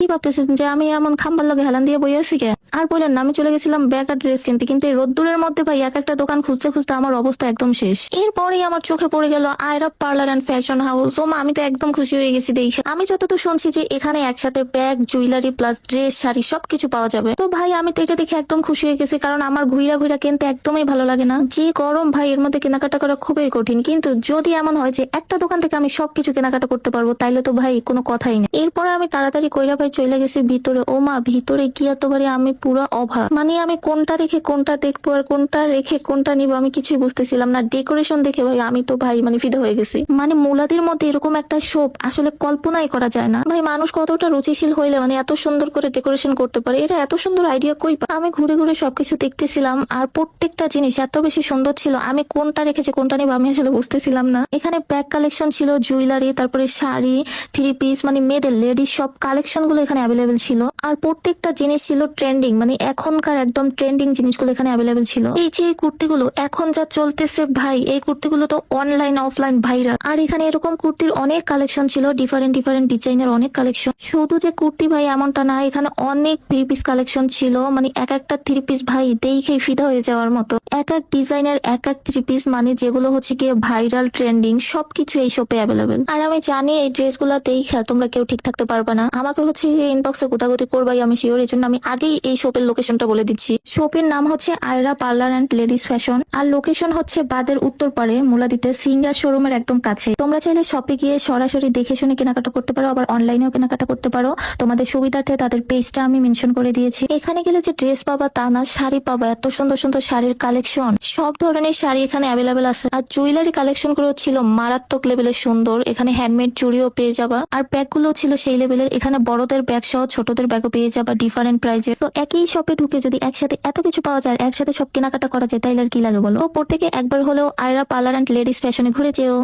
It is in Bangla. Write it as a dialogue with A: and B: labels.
A: কি ভাবতেছেন যে আমি এমন খাম্বার লগে হেলান দিয়ে বই আছি কে? আর বললেন না, আমি চলে গেছিলাম ব্যাগ আর ড্রেস কিনতে, কিন্তু এই রোদ্দুরের মধ্যে ভাই এক একটা দোকান খুঁজতে খুঁজতে আমার অবস্থা একদম শেষ। এরপরেই আমার চোখে পড়ে গেল Ayra parlour and fashion house. ও মা, আমি তো একদম খুশি হয়ে গেছি দেখে। আমি যতদূর শুনছি যে এখানে একসাথে bag, jewellery plus dress, sari সবকিছু পাওয়া যাবে। তো ভাই আমি তো এটা দেখে একদম খুশি হয়ে গেছি, কারণ আমার ঘুরা ঘুরা কিনতে একদমই ভালো লাগে না। যে গরম ভাই, এর মধ্যে কেনাকাটা করা খুবই কঠিন। কিন্তু যদি এমন হয় যে একটা দোকান থেকে আমি সবকিছু কেনাকাটা করতে পারবো, তাইলে তো ভাই কোনো কথাই নেই। এরপরে আমি তাড়াতাড়ি কইরা ভাই চলে গেছি ভিতরে। ও মা, ভিতরে গিয়া তো ভাই আমি পুরো অবাক। মানে আমি কোনটা রেখে কোনটা দেখবো আর কোনটা রেখে কোনটা নিবো আমি কিছুই বুঝতেছিলাম না। ডেকোরেশন দেখে ভাই আমি তো ভাই মানে ফিদা হয়ে গেছি। মানে মুলাদের মধ্যে এরকম একটা শোপ আসলে কল্পনাই করা যায় না। ভাই মানুষ কতটা রুচিশীল হইলে মানে এত সুন্দর করে ডেকোরেশন করতে পারে, এটা এত সুন্দর আইডিয়া কই পায়? আমি ঘুরে ঘুরে সবকিছু দেখতেছিলাম, আর প্রত্যেকটা জিনিস এত বেশি সুন্দর ছিল, আমি কোনটা রেখেছি কোনটা নিবো আমি আসলে বুঝতেছিলাম না। এখানে ব্যাগ কালেকশন ছিল, জুয়েলারি, তারপরে শাড়ি, থ্রি পিস, মানে মেয়েদের লেডিস সব কালেকশন গুলো এখানে অ্যাভেলেবেল ছিল। আর প্রত্যেকটা জিনিস ছিল ট্রেন্ডিং, মানে এখনকার একদম ট্রেন্ডিং জিনিসগুলো এখানে অ্যাভেলেবেল ছিল। এই যে এই কুর্তিগুলো এখন যা চলতেছে ভাই, এই কুর্তিগুলো তো অনলাইন অফলাইন ভাইরাল। আর এখানে এরকম কুর্তির অনেক কালেকশন ছিল, ডিফারেন্ট ডিফারেন্ট ডিজাইনের অনেক কালেকশন। শুধু যে কুর্তি ভাই এমনটা না, এখানে অনেক থ্রি পিস কালেকশন ছিল। মানে এক একটা থ্রি পিস ভাই দেখেই ফিদা হয়ে যাওয়ার মতো। এক এক ডিজাইনের এক এক থ্রি পিস, মানে যেগুলো হচ্ছে গিয়ে ভাইরাল ট্রেন্ডিং সবকিছু এই শপে অ্যাভেলেবেল। আর আমি জানি এই ড্রেসগুলো দেখে তোমরা কেউ ঠিক থাকতে পারবে না, আমাকে হচ্ছে ইনবক্সে গোতাগুতি করবাই আমি শিওর। এই জন্য আমি আগেই এই শপের লোকেশনটা বলে দিচ্ছি। শপের নাম হচ্ছে Ayra parlour and ladies fashion, আর লোকেশন হচ্ছে বাদের উত্তর পারে মুলাদিতে সিঙ্গার শোরুমের একদম কাছে। তোমরা চাইলে শপে গিয়ে সরাসরি দেখে শুনে কেনাকাটা করতে পারো, আবার অনলাইনেও কেনাকাটা করতে পারো। তোমাদের সুবিধার্থে তাদের পেজটা আমি মেনশন করে দিয়েছি। এখানে গেলে যে ড্রেস পাবা তা না, শাড়ি পাবা, এত সুন্দর সুন্দর শাড়ির কালেকশন, সব ধরনের শাড়ি এখানে অ্যাভেলেবেল আছে। আর জুয়েলারি কালেকশন গুলো ছিল মারাত্মক লেভেলের সুন্দর, এখানে হ্যান্ডমেড চুড়িও পেয়ে যাবা। আর ব্যাগ গুলো ছিল সেই লেভেলের, এখানে বড়দের ব্যাগ সহ ছোটদের ব্যাগও পেয়ে যাবা ডিফারেন্ট প্রাইজে। তো একই শপে ঢুকে যদি একসাথে এত কিছু পাওয়া যায়, একসাথে সব কেনাকাটা করা যায়, তাইলে আর কি লাগে বলো? তো প্রত্যেকে একবার হলেও আয়রা পার্লার এন্ড লেডিস ফ্যাশনে ঘুরে যেও।